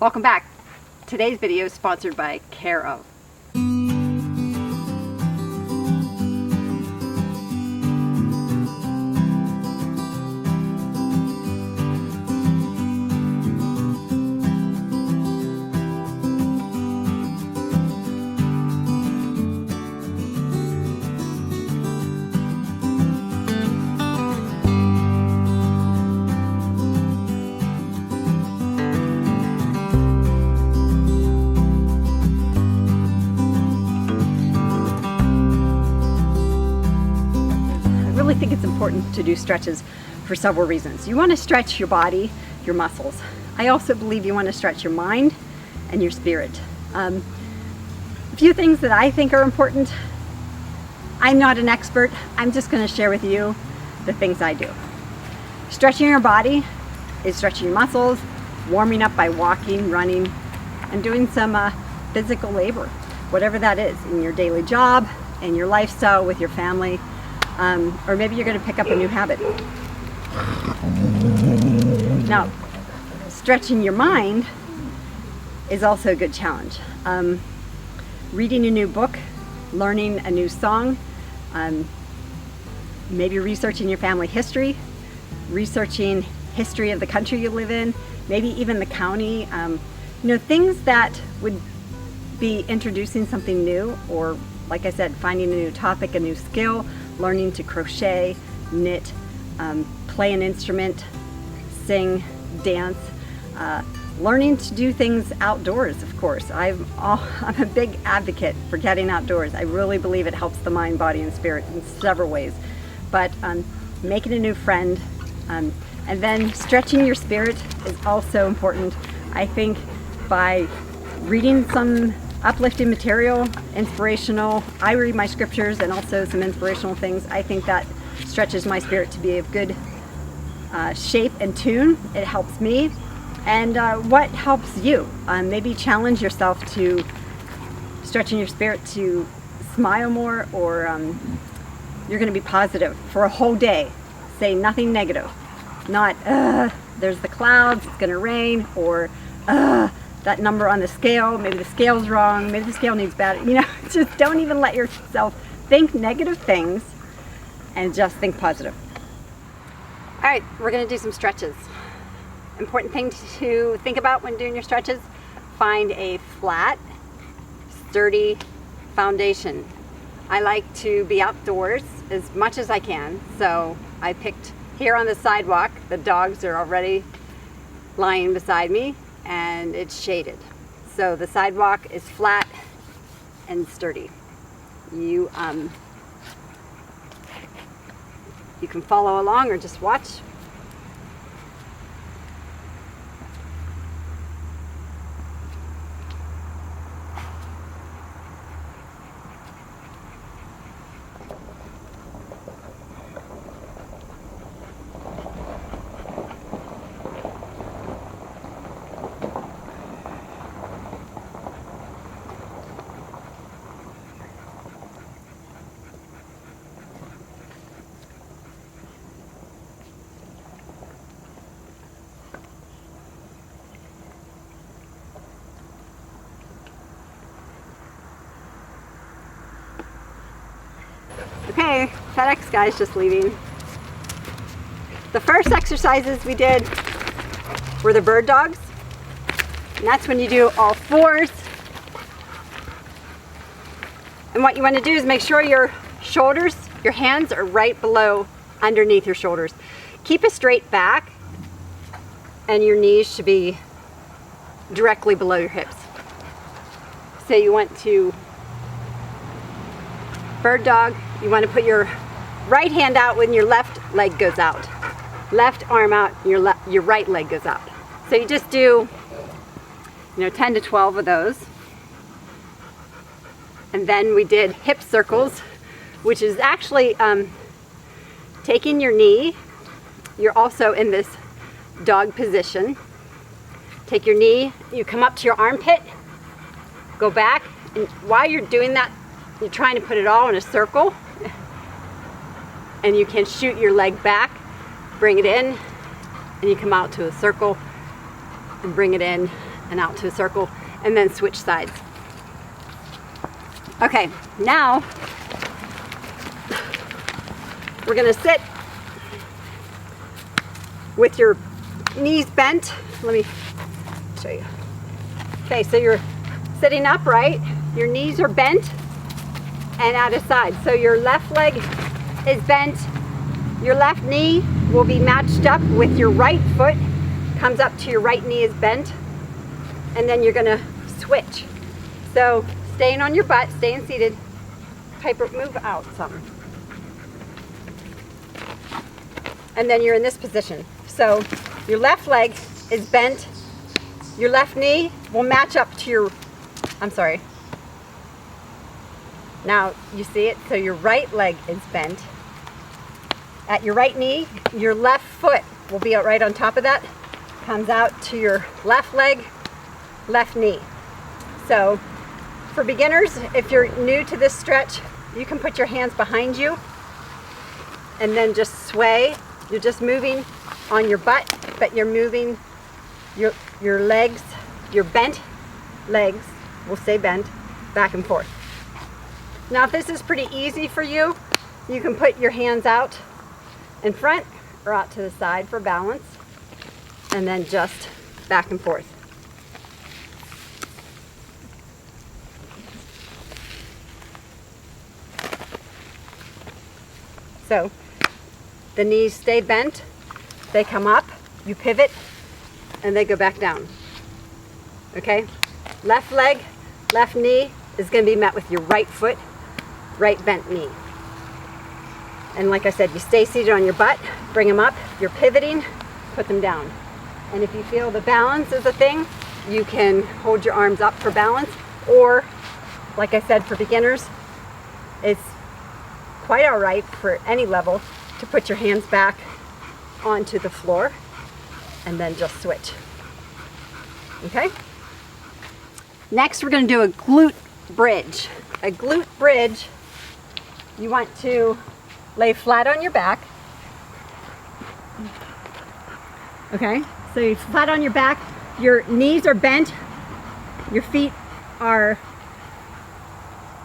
Welcome back. Today's video is sponsored by Care of. I think it's important to do stretches for several reasons. You want to stretch your body, your muscles. I also believe you want to stretch your mind and your spirit. A few things that I think are important. I'm not an expert. I'm just going to share with you the things I do. Stretching your body is stretching your muscles, warming up by walking, running, and doing some physical labor, whatever that is, in your daily job, in your lifestyle with your family. Or maybe you're going to pick up a new habit. Now, stretching your mind is also a good challenge. Reading a new book, learning a new song, maybe researching your family history, researching history of the country you live in, maybe even the county. Things that would be introducing something new, or like I said, finding a new topic, a new skill, learning to crochet, knit, play an instrument, sing, dance, learning to do things outdoors, of course. I'm a big advocate for getting outdoors. I really believe it helps the mind, body, and spirit in several ways. But making a new friend, and then stretching your spirit is also important. I think by reading some uplifting material, inspirational. I read my scriptures and also some inspirational things. I think that stretches my spirit to be of good shape and tune. It helps me. And what helps you? Maybe challenge yourself to stretching your spirit to smile more, or you're going to be positive for a whole day. Say nothing negative. Not, there's the clouds, it's going to rain, or, that number on the scale, maybe the scale's wrong, maybe the scale needs better. Just don't even let yourself think negative things and just think positive. All right, we're going to do some stretches. Important thing to think about when doing your stretches: find a flat, sturdy foundation. I like to be outdoors as much as I can, so I picked here on the sidewalk. The dogs are already lying beside me, and it's shaded. So the sidewalk is flat and sturdy. You can follow along or just watch. Okay, FedEx guy's just leaving. The first exercises we did were the bird dogs. And that's when you do all fours. And what you want to do is make sure your shoulders, your hands are right below, underneath your shoulders. Keep a straight back, and your knees should be directly below your hips. So you want to bird dog. You want to put your right hand out when your left leg goes out. Left arm out, your right leg goes up. So you just do 10 to 12 of those. And then we did hip circles, which is actually taking your knee. You're also in this dog position. Take your knee, you come up to your armpit, go back, and while you're doing that, you're trying to put it all in a circle. And you can shoot your leg back, bring it in, and you come out to a circle and bring it in and out to a circle, and then switch sides. Okay, now we're gonna sit with your knees bent. Let me show you. Okay, so you're sitting upright, your knees are bent and at a side. So your left leg is bent, your left knee will be matched up with your right foot, comes up to your right knee is bent, and then you're gonna switch. So staying on your butt, staying seated, Piper, move out some. And then you're in this position. So your left leg is bent, your left knee will match up to your, I'm sorry. Now you see it, so your right leg is bent. At your right knee, your left foot will be right on top of that, comes out to your left leg, left knee. So for beginners, if you're new to this stretch, you can put your hands behind you and then just sway. You're just moving on your butt, but you're moving your legs, your bent legs will stay bent back and forth. Now if this is pretty easy for you, you can put your hands out in front or out to the side for balance, and then just back and forth. So the knees stay bent, they come up, you pivot, and they go back down. Okay? Left leg, left knee is going to be met with your right foot, right bent knee. And like I said, you stay seated on your butt, bring them up, you're pivoting, put them down. And if you feel the balance is a thing, you can hold your arms up for balance, or like I said, for beginners, it's quite all right for any level to put your hands back onto the floor and then just switch. Okay? Next, we're going to do a glute bridge. A glute bridge, you want to lay flat on your back. Okay, so you're flat on your back, your knees are bent, your feet are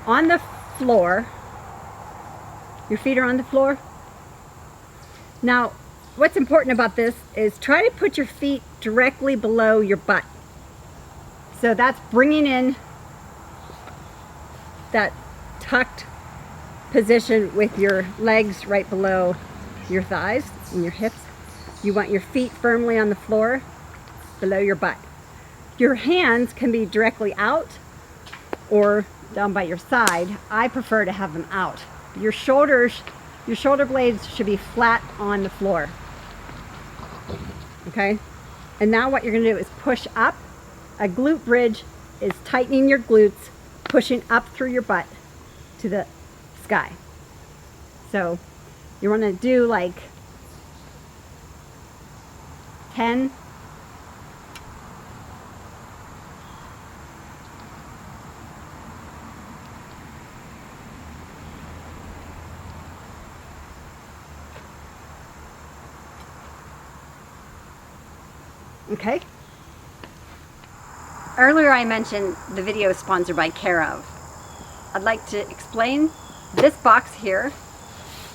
on the floor. Your feet are on the floor. Now, what's important about this is try to put your feet directly below your butt. So that's bringing in that tucked position with your legs right below your thighs and your hips. You want your feet firmly on the floor below your butt. Your hands can be directly out or down by your side. I prefer to have them out. Your shoulder blades should be flat on the floor. Okay? And now what you're going to do is push up. A glute bridge is tightening your glutes, pushing up through your butt to the sky. So you want to do like 10. Okay. Earlier I mentioned the video is sponsored by Care of. I'd like to explain this box here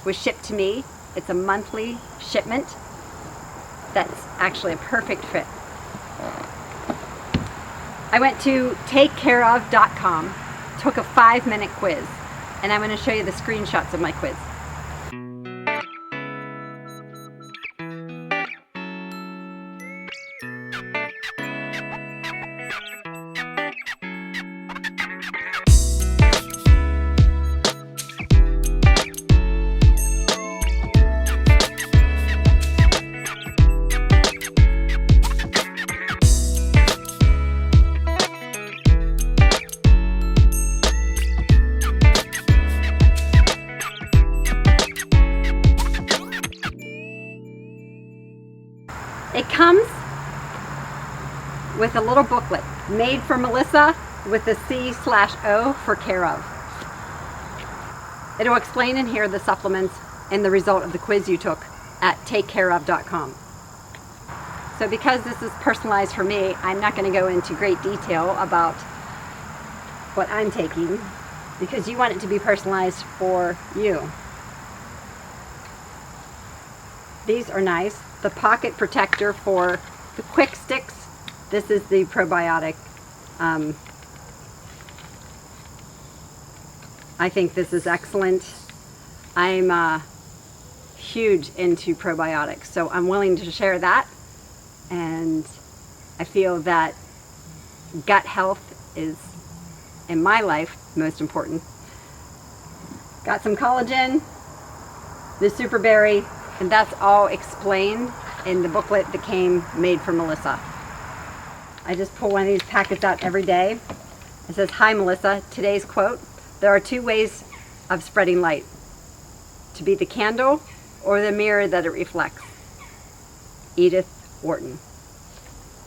was shipped to me. It's a monthly shipment. That's actually a perfect fit. I went to takecareof.com, took a 5-minute quiz, and I'm going to show you the screenshots of my quiz. It comes with a little booklet made for Melissa with a C/O for Care of. It'll explain in here the supplements and the result of the quiz you took at takecareof.com. So because this is personalized for me, I'm not going to go into great detail about what I'm taking, because you want it to be personalized for you. These are nice. The pocket protector for the quick sticks. This is the probiotic. I think this is excellent. I'm huge into probiotics, so I'm willing to share that. And I feel that gut health is, in my life, most important. Got some collagen, the super berry, and that's all explained in the booklet that came made for Melissa. I just pull one of these packets out every day. It says, "Hi Melissa, today's quote, there are two ways of spreading light, to be the candle or the mirror that it reflects. Edith Wharton."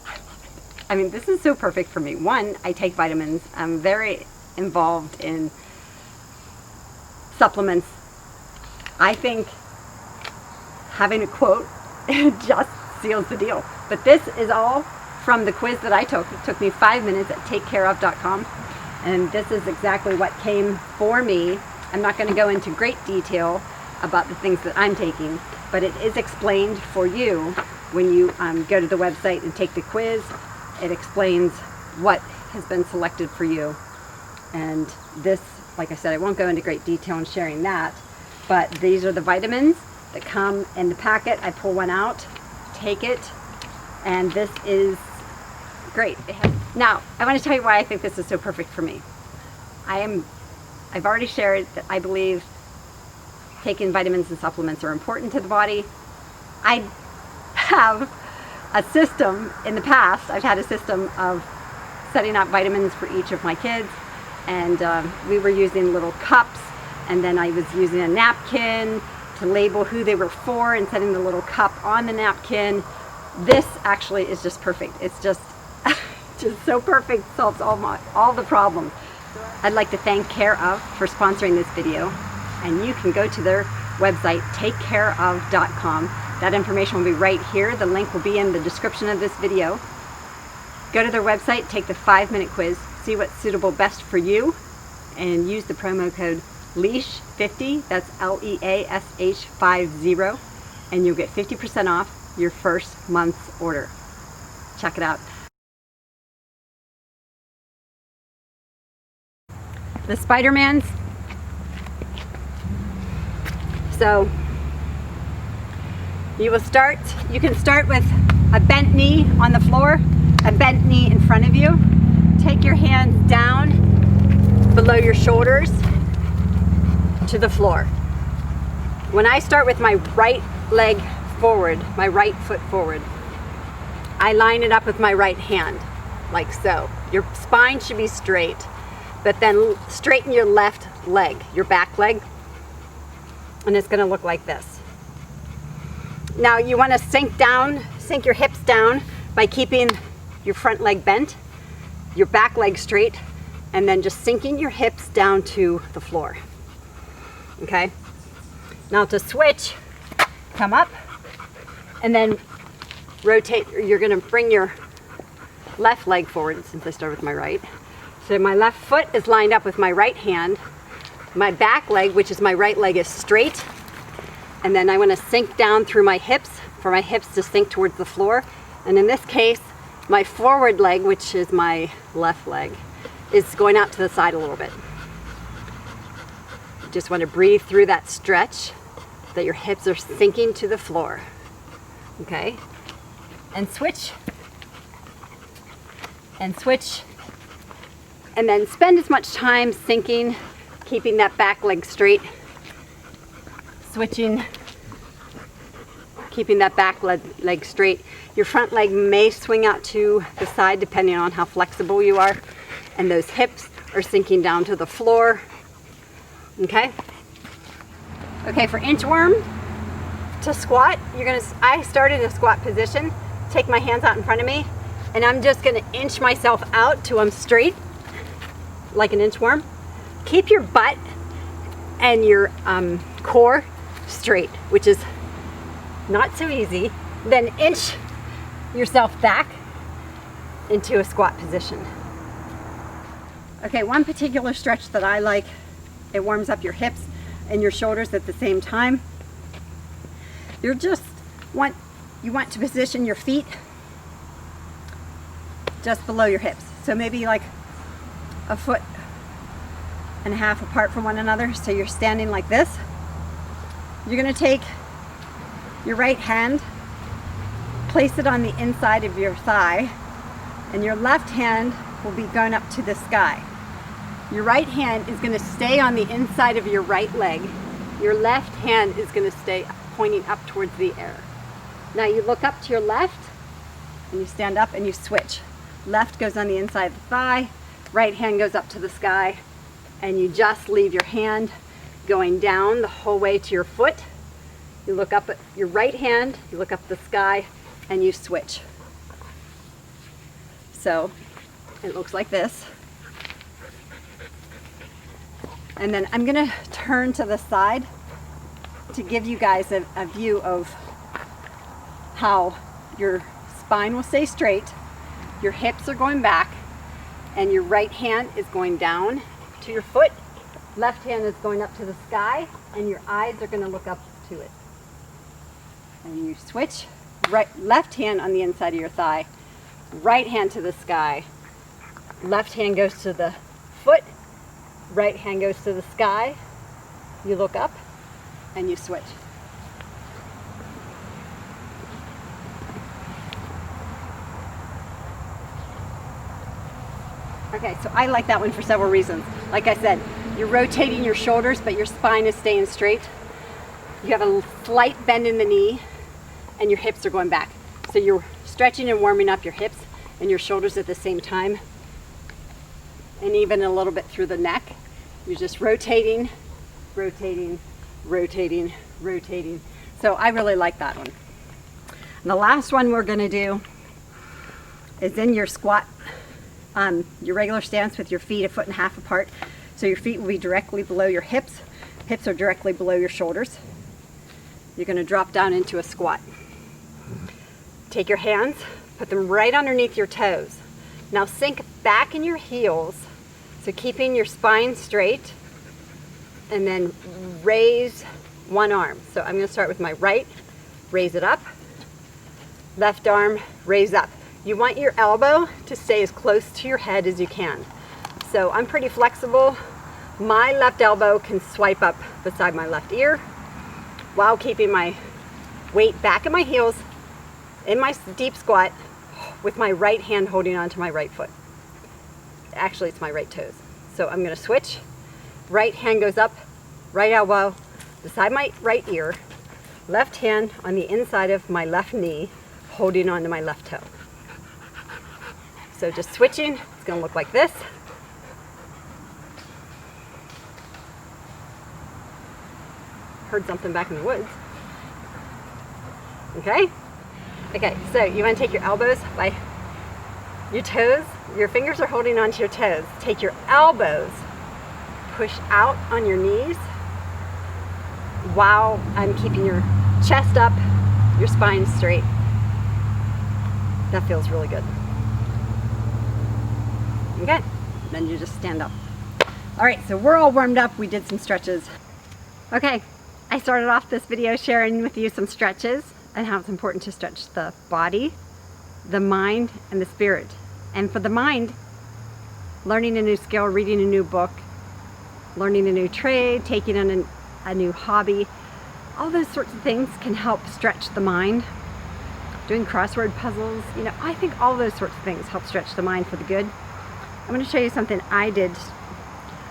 I love it. I mean, this is so perfect for me. One, I take vitamins. I'm very involved in supplements. I think having a quote just seals the deal. But this is all from the quiz that I took. It took me 5 minutes at takecareof.com. And this is exactly what came for me. I'm not going to go into great detail about the things that I'm taking, but it is explained for you when you go to the website and take the quiz. It explains what has been selected for you. And this, like I said, I won't go into great detail in sharing that, but these are the vitamins that come in the packet. I pull one out, take it, and this is great. Now, I want to tell you why I think this is so perfect for me. I've already shared that I believe taking vitamins and supplements are important to the body. I have a system in the past. I've had a system of setting up vitamins for each of my kids, and we were using little cups, and then I was using a napkin to label who they were for and setting the little cup on the napkin. This actually is just perfect. It's just just so perfect, solves all the problems. I'd like to thank Care Of for sponsoring this video, and you can go to their website, takecareof.com. That information will be right here. The link will be in the description of this video. Go to their website, take the 5-minute quiz, see what's suitable best for you, and use the promo code LEASH50, that's LEASH50, and you'll get 50% off your first month's order. Check it out. The Spider-Mans. So you can start with a bent knee on the floor, a bent knee in front of you. Take your hands down below your shoulders to the floor. When I start with my right leg forward, my right foot forward, I line it up with my right hand, like so. Your spine should be straight, but then straighten your left leg, your back leg, and it's gonna look like this. Now you wanna sink your hips down by keeping your front leg bent, your back leg straight, and then just sinking your hips down to the floor. Okay? Now to switch, come up, and then rotate. You're gonna bring your left leg forward, since I start with my right. So my left foot is lined up with my right hand. My back leg, which is my right leg, is straight. And then I want to sink down through my hips, for my hips to sink towards the floor. And in this case, my forward leg, which is my left leg, is going out to the side a little bit. You just want to breathe through that stretch, that your hips are sinking to the floor. Okay? And switch. And switch. And then spend as much time sinking, keeping that back leg straight, switching, keeping that back leg straight. Your front leg may swing out to the side depending on how flexible you are, and those hips are sinking down to the floor. Okay? Okay, for inchworm, to squat, I start in a squat position, take my hands out in front of me, and I'm just gonna inch myself out till I'm straight, like an inchworm. Keep your butt and your core straight, which is not so easy. Then inch yourself back into a squat position. Okay, one particular stretch that I like, it warms up your hips and your shoulders at the same time. You want to position your feet just below your hips. So maybe like a foot and a half apart from one another. So you're standing like this. You're going to take your right hand, place it on the inside of your thigh, and your left hand will be going up to the sky. Your right hand is going to stay on the inside of your right leg. Your left hand is going to stay pointing up towards the air. Now you look up to your left and you stand up and you switch. Left goes on the inside of the thigh, right hand goes up to the sky, and you just leave your hand going down the whole way to your foot. You look up at your right hand, you look up at the sky, and you switch. So it looks like this. And then I'm gonna turn to the side to give you guys a view of how your spine will stay straight, your hips are going back, and your right hand is going down to your foot, left hand is going up to the sky, and your eyes are gonna look up to it. And you switch, left hand on the inside of your thigh, right hand to the sky, left hand goes to the foot, right hand goes to the sky, you look up, and you switch. Okay, so I like that one for several reasons. Like I said, you're rotating your shoulders, but your spine is staying straight. You have a slight bend in the knee, and your hips are going back. So you're stretching and warming up your hips and your shoulders at the same time, and even a little bit through the neck. You're just rotating, rotating, rotating, rotating. So I really like that one. And the last one we're going to do is in your squat, your regular stance with your feet a foot and a half apart. So your feet will be directly below your hips. Hips are directly below your shoulders. You're going to drop down into a squat. Take your hands, put them right underneath your toes. Now sink back in your heels, so keeping your spine straight, and then raise one arm. So I'm going to start with my right, raise it up, left arm, raise up. You want your elbow to stay as close to your head as you can. So I'm pretty flexible. My left elbow can swipe up beside my left ear while keeping my weight back at my heels in my deep squat with my right hand holding onto my right foot. Actually, it's my right toes. So I'm going to switch. Right hand goes up, right elbow beside my right ear, left hand on the inside of my left knee, holding onto my left toe. So just switching, it's going to look like this. Heard something back in the woods. Okay? Okay, so you want to take your elbows by your toes. Your fingers are holding onto your toes. Take your elbows, push out on your knees while I'm keeping your chest up, your spine straight. That feels really good. Okay, then you just stand up. All right, so we're all warmed up. We did some stretches. Okay, I started off this video sharing with you some stretches and how it's important to stretch the body, the mind, and the spirit. And for the mind, learning a new skill, reading a new book, learning a new trade, taking on a new hobby, all those sorts of things can help stretch the mind. Doing crossword puzzles, you know, I think all those sorts of things help stretch the mind for the good. I'm going to show you something I did.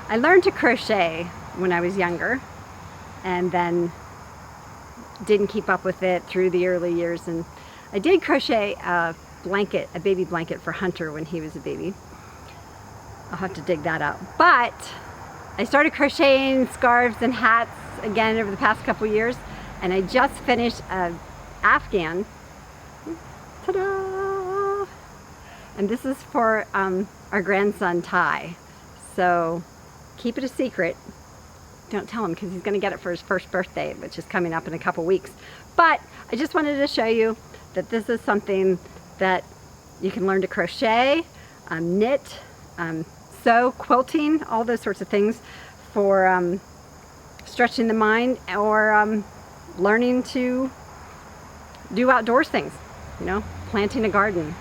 I learned to crochet when I was younger, and then didn't keep up with it through the early years. And I did crochet a blanket, a baby blanket for Hunter when he was a baby. I'll have to dig that out. But I started crocheting scarves and hats again over the past couple years, and I just finished an Afghan. Ta-da! And this is for our grandson Ty. So keep it a secret. Don't tell him, because he's going to get it for his first birthday, which is coming up in a couple weeks. But I just wanted to show you that this is something that you can learn to crochet, knit, sew, quilting, all those sorts of things for stretching the mind, or learning to do outdoors things, you know, planting a garden,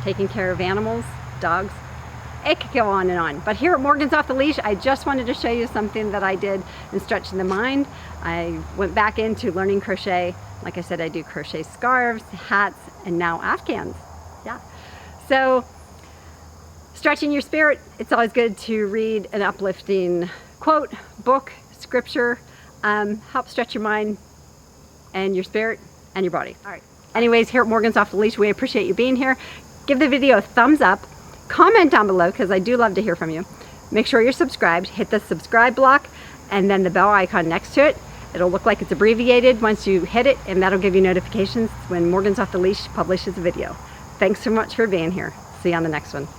taking care of animals, dogs. It could go on and on. But here at Morgan's Off the Leash, I just wanted to show you something that I did in stretching the mind. I went back into learning crochet. Like I said, I do crochet scarves, hats, and now Afghans. Yeah. So, stretching your spirit, it's always good to read an uplifting quote, book, scripture, help stretch your mind and your spirit and your body. All right. Anyways, here at Morgan's Off the Leash, we appreciate you being here. Give the video a thumbs up. Comment down below, because I do love to hear from you. Make sure you're subscribed. Hit the subscribe block and then the bell icon next to it. It'll look like it's abbreviated once you hit it, and that'll give you notifications when Morgan's Off the Leash publishes a video. Thanks so much for being here. See you on the next one.